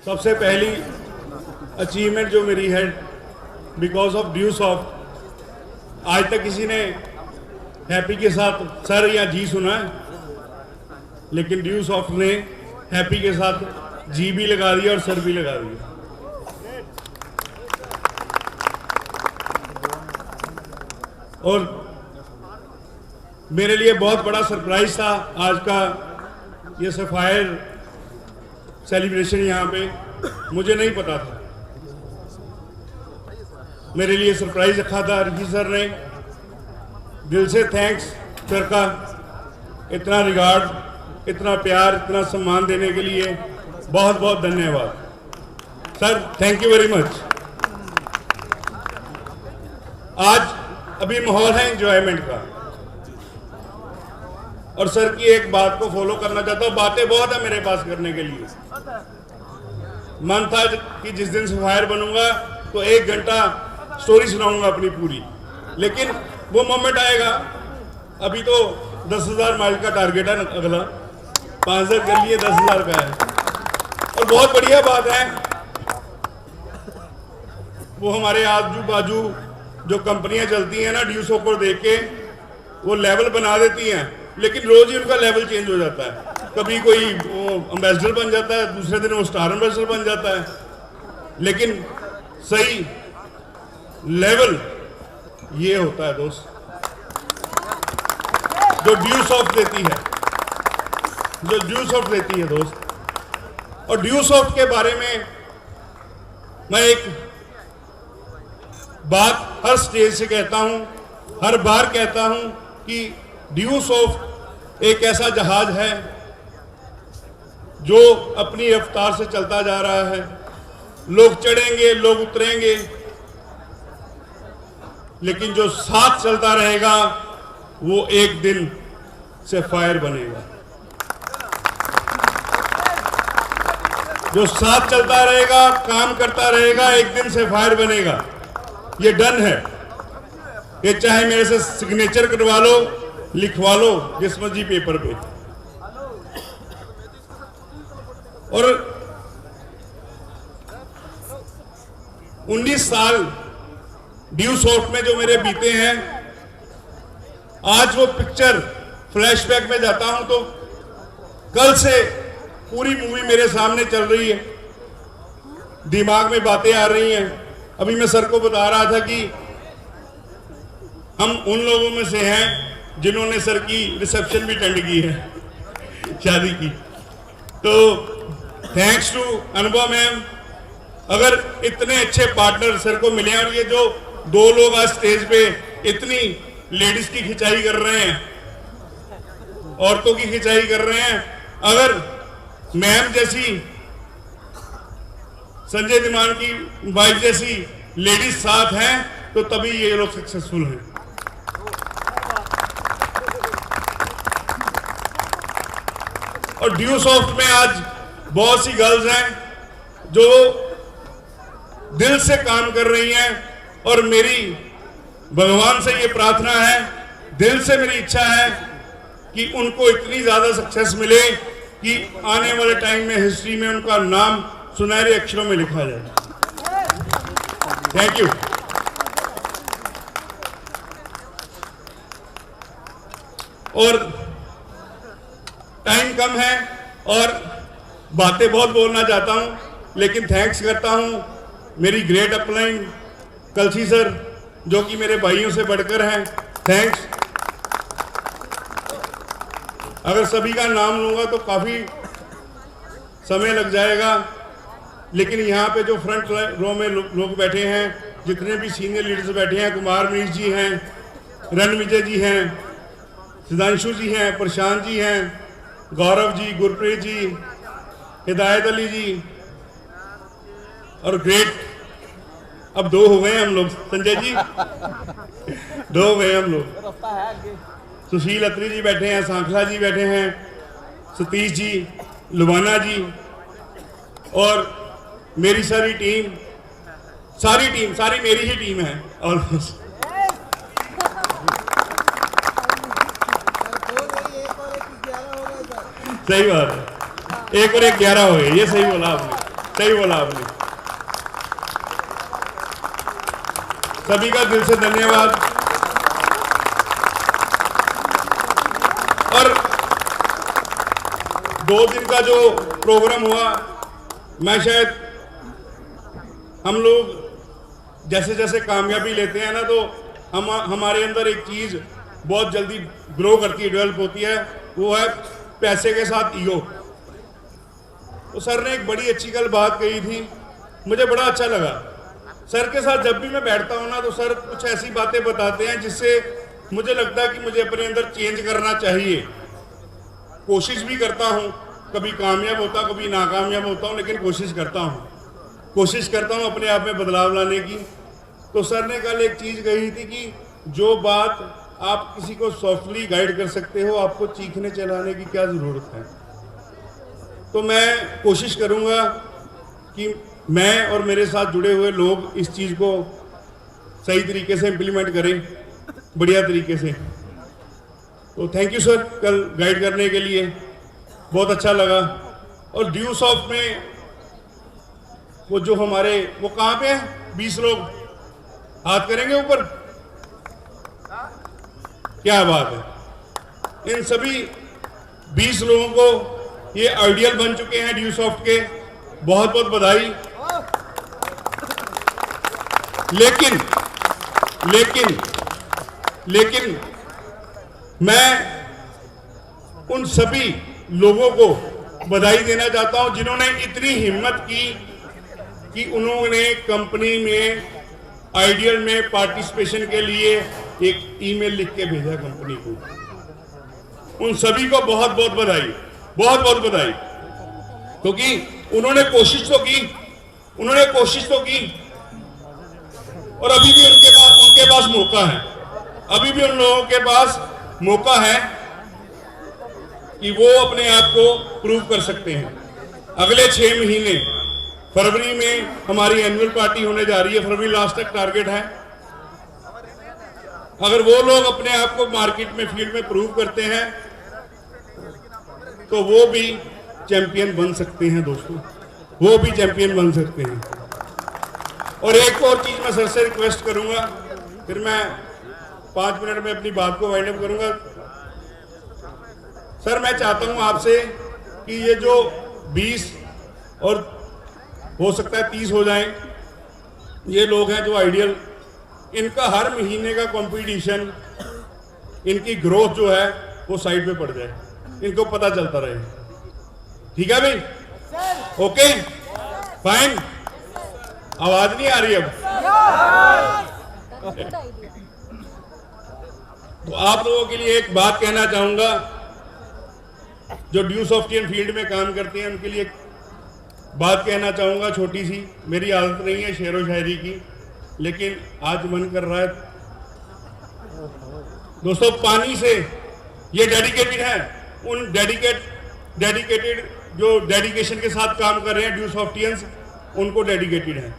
सबसे पहली अचीवमेंट जो मेरी है बिकॉज ऑफ ड्यू सॉफ्ट, आज तक किसी ने हैप्पी के साथ सर या जी सुना है, लेकिन ड्यू सॉफ्ट ने हैप्पी के साथ जी भी लगा दिया और सर भी लगा दिया। और मेरे लिए बहुत बड़ा सरप्राइज था आज का ये सफायर सेलिब्रेशन। यहाँ पे मुझे नहीं पता था, मेरे लिए सरप्राइज रखा था ऋषि सर ने। दिल से थैंक्स सर का, इतना रिगार्ड, इतना प्यार, इतना सम्मान देने के लिए बहुत बहुत धन्यवाद sir, thank you very much. आज अभी माहौल है एंजॉयमेंट का, और सर की एक बात को फॉलो करना चाहता हूं। बातें बहुत है मेरे पास करने के लिए। मन था कि जिस दिन सफायर बनूंगा तो 1 घंटा स्टोरी सुनाऊंगा अपनी पूरी, लेकिन वो मोमेंट आएगा। अभी तो 10,000 माइल का टारगेट है, अगला 5,000 कर लिए, 10,000 का है। और बहुत बढ़िया बात है, वो हमारे आजू बाजू जो कंपनियां चलती हैं ना, ड्यू सॉफ्ट को देख के वो लेवल बना देती हैं, लेकिन रोज ही उनका लेवल चेंज हो जाता है। कभी कोई एम्बेसडर बन जाता है, दूसरे दिन वो स्टार एम्बेसडर बन जाता है, लेकिन सही लेवल ये होता है दोस्त, जो ड्यू सॉफ्ट देती है, जो ड्यू सॉफ्ट देती है दोस्त। और ड्यू सॉफ्ट के बारे में मैं एक बात हर स्टेज से कहता हूं, हर बार कहता हूं कि ड्यू सॉफ्ट एक ऐसा जहाज है जो अपनी रफ्तार से चलता जा रहा है। लोग चढ़ेंगे, लोग उतरेंगे, लेकिन जो साथ चलता रहेगा वो एक दिन सफायर बनेगा। जो साथ चलता रहेगा, काम करता रहेगा, एक दिन सफायर बनेगा। ये डन है। ये चाहे मेरे से सिग्नेचर करवा लो, लिखवा लो जिस मर्जी पेपर पे। और 19 साल ड्यू सॉफ्ट में जो मेरे बीते हैं, आज वो पिक्चर फ्लैशबैक में जाता हूं तो कल से पूरी मूवी मेरे सामने चल रही है, दिमाग में बातें आ रही हैं। अभी मैं सर को बता रहा था कि हम उन लोगों में से हैं जिन्होंने सर की रिसेप्शन भी अटेंड की है, शादी की। तो थैंक्स टू अनुभव मैम। अगर इतने अच्छे पार्टनर सर को मिले, और ये जो 2 लोग आज स्टेज पे इतनी लेडीज की खिंचाई कर रहे हैं, औरतों की खिंचाई कर रहे हैं, अगर मैम जैसी, संजय धीमान की वाइफ जैसी लेडीज साथ हैं, तो तभी ये लोग सक्सेसफुल हैं। और ड्यू सॉफ्ट में आज बहुत सी गर्ल्स हैं जो दिल से काम कर रही हैं, और मेरी भगवान से ये प्रार्थना है, दिल से मेरी इच्छा है कि उनको इतनी ज्यादा सक्सेस मिले कि आने वाले टाइम में हिस्ट्री में उनका नाम सुनहरे अक्षरों में लिखा जाए। Thank you. और टाइम कम है और बातें बहुत बोलना चाहता हूं, लेकिन थैंक्स करता हूं मेरी ग्रेट अपलाइन कलसी सर, जो कि मेरे भाइयों से बढ़कर हैं। थैंक्स। अगर सभी का नाम लूंगा तो काफी समय लग जाएगा, लेकिन यहाँ पे जो फ्रंट रो में लोग बैठे हैं, जितने भी सीनियर लीडर्स बैठे हैं, कुमार मीश जी हैं, रणविजय जी हैं, सिद्धांशु जी हैं, प्रशांत जी हैं, गौरव जी, गुरप्रीत जी, हिदायत अली जी, और ग्रेट, अब 2 हो गए हम लोग, संजय जी 2 हो गए हम लोग। सुशील अत्री जी बैठे हैं, सांखला जी बैठे हैं, सतीश जी, लुबाना जी, और मेरी सारी टीम, सारी मेरी ही टीम है ऑलमोस्ट। सही बात है, 1 और 1 11 हो गए, ये सही बोला आपने। सही बोला आपने। सभी का दिल से धन्यवाद। और 2 दिन का जो प्रोग्राम हुआ, मैं शायद हम लोग जैसे जैसे कामयाबी लेते हैं ना, तो हमारे अंदर एक चीज बहुत जल्दी ग्रो करती है, डेवलप होती है, वो है पैसे के साथ ईगो। तो सर ने एक बड़ी अच्छी कल बात कही थी, मुझे बड़ा अच्छा लगा। सर के साथ जब भी मैं बैठता हूं ना, तो सर कुछ ऐसी बातें बताते हैं जिससे मुझे लगता है कि मुझे अपने अंदर चेंज करना चाहिए। कोशिश भी करता हूं, कभी कामयाब होता, कभी नाकामयाब होता हूं, लेकिन कोशिश करता हूं अपने आप में बदलाव लाने की। तो सर ने कल एक चीज कही थी कि जो बात आप किसी को सॉफ्टली गाइड कर सकते हो, आपको चीखने चलाने की क्या जरूरत है। तो मैं कोशिश करूंगा कि मैं और मेरे साथ जुड़े हुए लोग इस चीज को सही तरीके से इम्प्लीमेंट करें, बढ़िया तरीके से। तो थैंक यू सर, कल गाइड करने के लिए बहुत अच्छा लगा। और ड्यू सॉफ्ट में वो जो हमारे, वो कहाँ पे है, 20 लोग हाथ करेंगे ऊपर, क्या बात है। इन सभी 20 लोगों को ये आइडियल बन चुके हैं ड्यू सॉफ्ट के, बहुत बहुत बधाई। लेकिन मैं उन सभी लोगों को बधाई देना चाहता हूं जिन्होंने इतनी हिम्मत की कि उन्होंने कंपनी में आइडियल में पार्टिसिपेशन के लिए एक ईमेल लिख के भेजा कंपनी को। उन सभी को बहुत बहुत बधाई, बहुत बहुत बधाई, क्योंकि उन्होंने कोशिश तो की और अभी भी उनके पास मौका है, अभी भी उन लोगों के पास मौका है कि वो अपने आप को प्रूव कर सकते हैं। अगले 6 महीने, फरवरी में हमारी एनुअल पार्टी होने जा रही है, फरवरी लास्ट तक टारगेट है। अगर वो लोग अपने आप को मार्केट में, फील्ड में प्रूव करते हैं, तो वो भी चैंपियन बन सकते हैं दोस्तों, वो भी चैंपियन बन सकते हैं। और एक और चीज मैं सर से रिक्वेस्ट करूंगा, फिर मैं 5 मिनट में अपनी बात को वाइंड अप करूंगा। सर मैं चाहता हूं आपसे कि ये जो 20 और हो सकता है 30 हो जाएं, ये लोग हैं जो आइडियल, इनका हर महीने का कंपटीशन, इनकी ग्रोथ जो है वो साइड पे पड़ जाए, इनको पता चलता रहे। ठीक है भाई, ओके फाइन, आवाज नहीं आ रही अब। तो आप लोगों के लिए एक बात कहना चाहूंगा, जो ड्यू सॉफ्टवेयर फील्ड में काम करते हैं उनके लिए एक बात कहना चाहूंगा, छोटी सी। मेरी आदत नहीं है शेरो शायरी की, लेकिन आज मन कर रहा है दोस्तों। पानी से ये डेडिकेटेड है, उन डेडिकेटेड जो डेडिकेशन के साथ काम कर रहे हैं ड्यू सॉफ्टियंस, उनको डेडिकेटेड है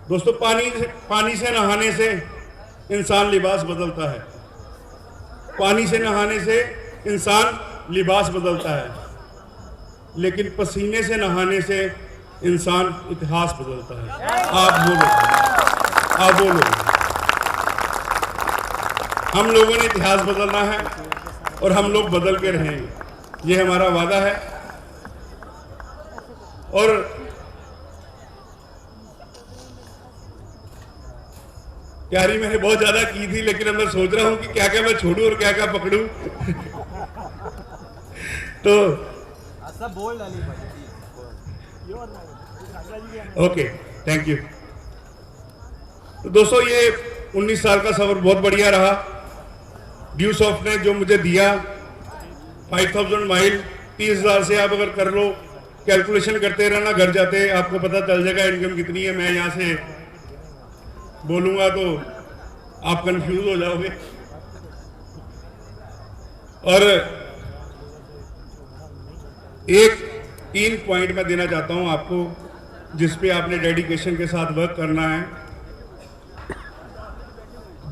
दोस्तों। पानी से नहाने से इंसान लिबास बदलता है, पानी से नहाने से इंसान लिबास बदलता है, लेकिन पसीने से नहाने से इंसान इतिहास बदलता है। आप बोलो, हम लोगों ने इतिहास बदलना है और हम लोग बदल के रहेंगे, ये हमारा वादा है। और तैयारी मैंने बहुत ज्यादा की थी, लेकिन अब मैं सोच रहा हूं कि क्या क्या मैं छोड़ूं और क्या क्या पकड़ूं। तो ओके, थैंक यू। तो दोस्तों ये 19 साल का सफर बहुत बढ़िया रहा। ड्यू सॉफ्ट ने जो मुझे दिया 5000 माइल, 30,000 से आप अगर कर लो, कैलकुलेशन करते रहना, घर जाते आपको पता चल जाएगा इनकम कितनी है। मैं यहां से बोलूंगा तो आप कंफ्यूज हो जाओगे। और एक 3 पॉइंट मैं देना चाहता हूं आपको, जिस पे आपने डेडिकेशन के साथ वर्क करना है।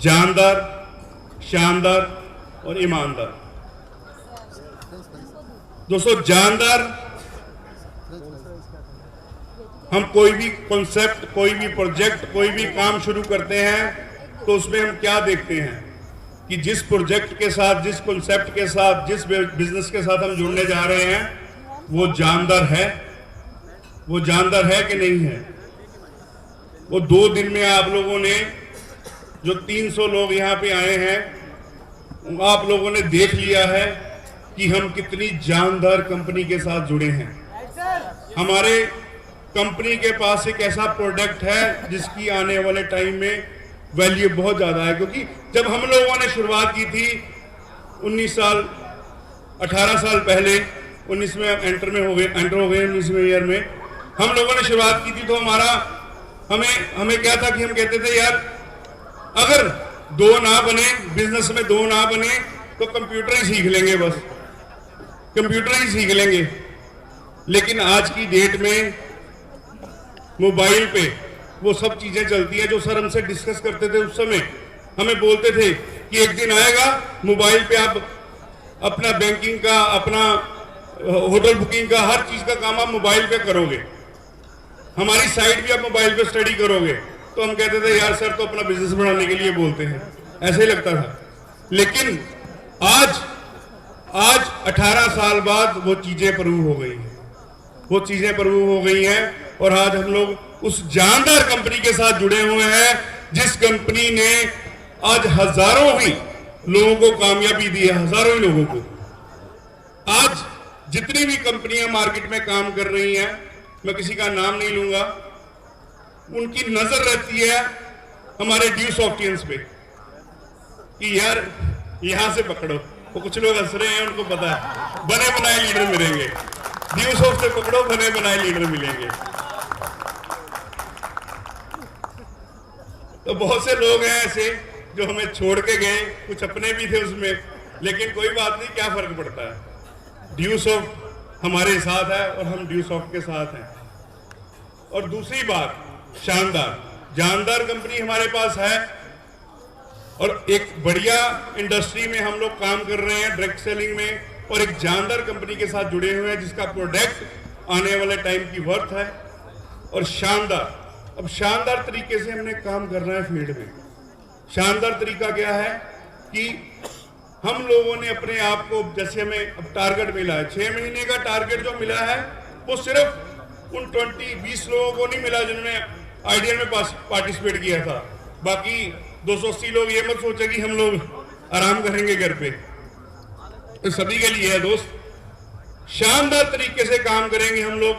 जानदार, शानदार और ईमानदार। दोस्तों जानदार हम कोई भी कॉन्सेप्ट, कोई भी प्रोजेक्ट, कोई भी काम शुरू करते हैं तो उसमें हम क्या देखते हैं कि जिस प्रोजेक्ट के साथ, जिस कॉन्सेप्ट के साथ, जिस बिजनेस के साथ हम जुड़ने जा रहे हैं वो जानदार है, वो जानदार है कि नहीं है। वो 2 दिन में आप लोगों ने जो 300 लोग यहाँ पे आए हैं, आप लोगों ने देख लिया है कि हम कितनी जानदार कंपनी के साथ जुड़े हैं। हमारे कंपनी के पास एक ऐसा प्रोडक्ट है जिसकी आने वाले टाइम में वैल्यू बहुत ज्यादा है, क्योंकि जब हम लोगों ने शुरुआत की थी 18 साल पहले, 19 में एंटर हो गए 19वें ईयर में हम लोगों ने शुरुआत की थी, तो हमें क्या था कि हम कहते थे यार अगर 2 ना बने, बिजनेस में 2 ना बने तो कंप्यूटर ही सीख लेंगे, बस कंप्यूटर ही सीख लेंगे। लेकिन आज की डेट में मोबाइल पे वो सब चीजें चलती हैं जो सर हमसे डिस्कस करते थे उस समय। हमें बोलते थे कि एक दिन आएगा मोबाइल पे आप अपना बैंकिंग का, अपना होटल बुकिंग का, हर चीज का काम आप मोबाइल पे करोगे, हमारी साइट भी आप मोबाइल पे स्टडी करोगे। तो हम कहते थे यार सर तो अपना बिजनेस बढ़ाने के लिए बोलते हैं, ऐसे ही लगता था। लेकिन आज 18 साल बाद वो चीजें प्रूव हो गई हैं, वो चीजें प्रूव हो गई हैं और आज हम लोग उस जानदार कंपनी के साथ जुड़े हुए हैं जिस कंपनी ने आज हजारों ही लोगों को कामयाबी दी है, हजारों ही लोगों को। आज जितनी भी कंपनियां मार्केट में काम कर रही हैं, मैं किसी का नाम नहीं लूंगा, उनकी नजर रहती है हमारे ड्यू सॉफ्टवेयर्स पे कि यार यहां से पकड़ो। वो कुछ लोग हंस रहे हैं, उनको पता है बने बनाए लीडर मिलेंगे, ड्यू सॉफ्ट से पकड़ो, बने बनाए लीडर मिलेंगे। तो बहुत से लोग हैं ऐसे जो हमें छोड़ के गए, कुछ अपने भी थे उसमें, लेकिन कोई बात नहीं, क्या फर्क पड़ता है। ड्यू सॉफ्ट हमारे साथ है और हम ड्यू सॉफ्ट के साथ हैं। और दूसरी बात, जानदार कंपनी हमारे पास है और एक बढ़िया इंडस्ट्री में हम लोग काम कर रहे हैं, डायरेक्ट सेलिंग में, और एक जानदार कंपनी के साथ जुड़े हुए हैं जिसका प्रोडक्ट आने वाले टाइम की वर्थ है और शानदार। अब शानदार तरीके से हमने काम करना है फील्ड में। शानदार तरीका क्या है कि हम लोगों ने अपने आप को, जैसे हमें अब टारगेट मिला है, 6 महीने का टारगेट जो मिला है वो सिर्फ उन 20 लोगों को नहीं मिला जिन्होंने आइडियल में पार्टिसिपेट किया था। बाकी 280 लोग, ये मत सोचे कि हम लोग आराम करेंगे घर पे, तो सभी के लिए है दोस्त। शानदार तरीके से काम करेंगे हम लोग,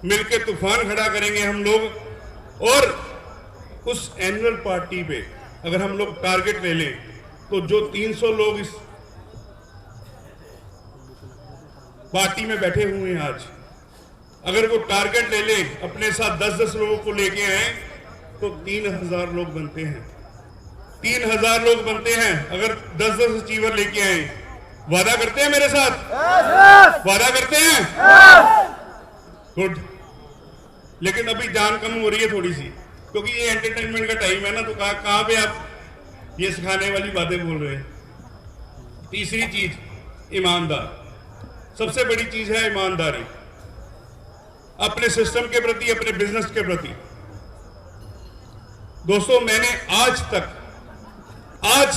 मिलकर तूफान खड़ा करेंगे हम लोग। और उस एनुअल पार्टी पे अगर हम लोग टारगेट ले लें तो जो 300 लोग इस पार्टी में बैठे हुए हैं आज, अगर वो टारगेट ले ले, अपने साथ 10-10 लोगों को लेके आए तो 3000 लोग बनते हैं। 3000 लोग बनते हैं अगर 10-10 अचीवर लेके आए। वादा करते हैं मेरे साथ? वादा करते हैं? गुड। लेकिन अभी जान कम हो रही है थोड़ी सी, क्योंकि ये एंटरटेनमेंट का टाइम है ना, तो कहां पे आप ये सिखाने वाली बातें बोल रहे हैं। तीसरी चीज, ईमानदार। सबसे बड़ी चीज है ईमानदारी, अपने सिस्टम के प्रति, अपने बिजनेस के प्रति। दोस्तों, मैंने आज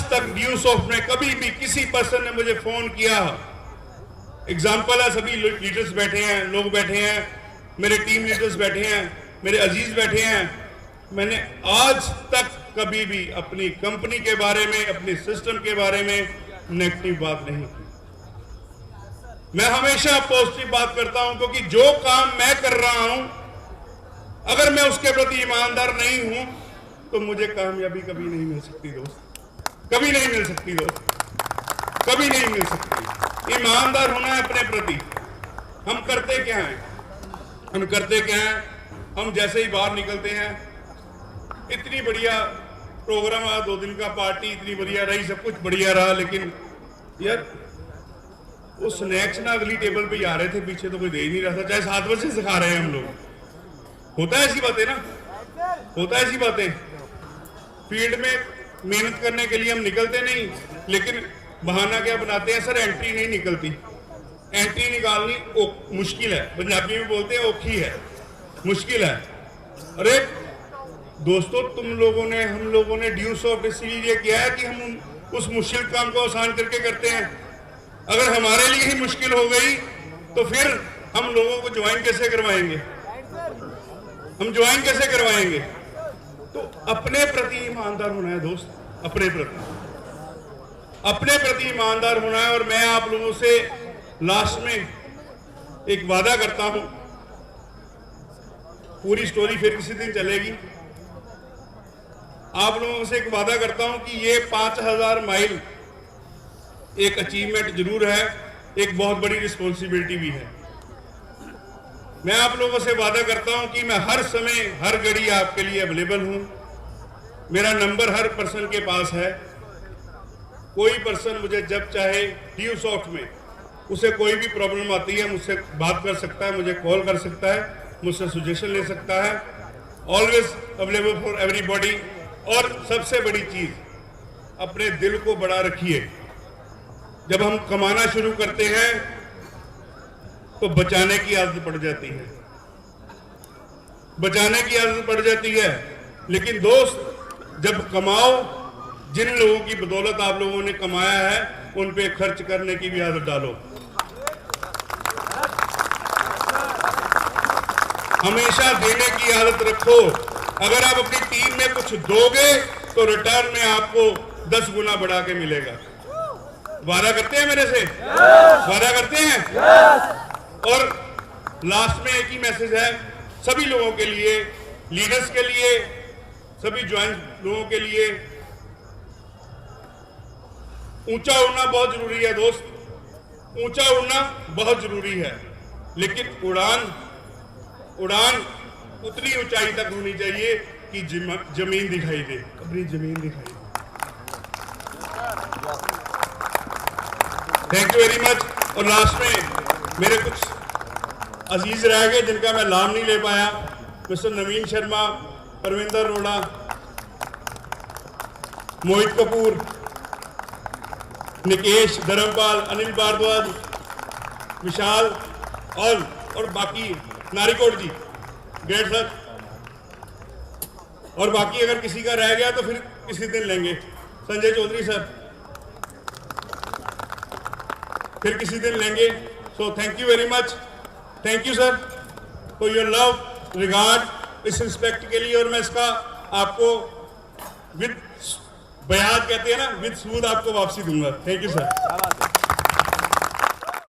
तक ड्यू सॉफ्ट में कभी भी किसी पर्सन ने मुझे फोन किया, एग्जाम्पल है, सभी लीडर्स बैठे हैं, लोग बैठे हैं, मेरे टीम लीडर्स बैठे हैं, मेरे अजीज बैठे हैं, मैंने आज तक कभी भी अपनी कंपनी के बारे में, अपने सिस्टम के बारे में नेगेटिव बात नहीं की। मैं हमेशा पॉजिटिव बात करता हूं, क्योंकि जो काम मैं कर रहा हूं अगर मैं उसके प्रति ईमानदार नहीं हूं तो मुझे कामयाबी कभी नहीं मिल सकती दोस्त, कभी नहीं मिल सकती दोस्त, कभी नहीं मिल सकती। ईमानदार होना है अपने प्रति। हम करते क्या हैं? हम जैसे ही बाहर निकलते हैं, इतनी बढ़िया प्रोग्राम आया, 2 दिन का पार्टी इतनी बढ़िया रही, सब कुछ बढ़िया रहा, लेकिन यार वो स्नैक्स ना अगली टेबल पे ही आ रहे थे, पीछे तो कोई दे ही नहीं रहा था, चाहे 7 बजे से खा रहे हैं हम लोग। होता है ऐसी बातें ना, होता है ऐसी बातें। फील्ड में मेहनत करने के लिए हम निकलते नहीं, लेकिन बहाना क्या बनाते हैं, सर एंट्री नहीं निकलती। एंट्री निकालनी मुश्किल है, पंजाबी में बोलते हैं औखी है। मुश्किल है। अरे दोस्तों, हम लोगों ने ड्यू सॉफ्ट इसलिए किया है कि हम उस मुश्किल काम को आसान करके करते हैं। अगर हमारे लिए ही मुश्किल हो गई तो फिर हम लोगों को ज्वाइन कैसे करवाएंगे? हम ज्वाइन कैसे करवाएंगे? तो अपने प्रति ईमानदार होना है दोस्त, अपने प्रति ईमानदार होना है। और मैं आप लोगों से लास्ट में एक वादा करता हूं, पूरी स्टोरी फिर किसी दिन चलेगी। आप लोगों से एक वादा करता हूं कि ये 5000 माइल एक अचीवमेंट जरूर है, एक बहुत बड़ी रिस्पॉन्सिबिलिटी भी है। मैं आप लोगों से वादा करता हूं कि मैं हर समय हर घड़ी आपके लिए अवेलेबल हूं। मेरा नंबर हर पर्सन के पास है। कोई पर्सन मुझे जब चाहे ड्यू सॉफ्ट में उसे कोई भी प्रॉब्लम आती है मुझसे बात कर सकता है, मुझे कॉल कर सकता है, मुझसे सजेशन ले सकता है। Always available for everybody. और सबसे बड़ी चीज, अपने दिल को बड़ा रखिए। जब हम कमाना शुरू करते हैं तो बचाने की आदत पड़ जाती है, बचाने की आदत पड़ जाती है। लेकिन दोस्त, जब कमाओ, जिन लोगों की बदौलत आप लोगों ने कमाया है उन पे खर्च करने की भी आदत डालो। हमेशा देने की आदत रखो। अगर आप अपनी टीम में कुछ दोगे तो रिटर्न में आपको 10 गुना बढ़ा के मिलेगा। वादा करते हैं मेरे से? वादा करते हैं? और लास्ट में एक ही मैसेज है सभी लोगों के लिए, लीडर्स के लिए, सभी ज्वाइंट लोगों के लिए। ऊंचा उड़ना बहुत जरूरी है दोस्त, ऊंचा उड़ना बहुत जरूरी है। लेकिन उड़ान उतनी ऊंचाई तक होनी चाहिए कि जमीन दिखाई दे, अपनी जमीन दिखाई दे। Thank you very much. और लास्ट में मेरे कुछ अजीज रह गए जिनका मैं नाम नहीं ले पाया। मिस्टर नवीन शर्मा, परविंदर अरोड़ा, मोहित कपूर, निकेश, धर्मपाल, अनिल भारद्वाज, विशाल और बाकी, नारिकोट जी, ग्रेट सर। और बाकी अगर किसी का रह गया तो फिर किसी दिन लेंगे। संजय चौधरी सर, फिर किसी दिन लेंगे। So thank you very much. Thank you sir for your love, regard, इस रिस्पेक्ट के लिए। और मैं इसका आपको विद बयान कहते हैं ना, विद सूद आपको वापसी दूंगा। Thank you sir.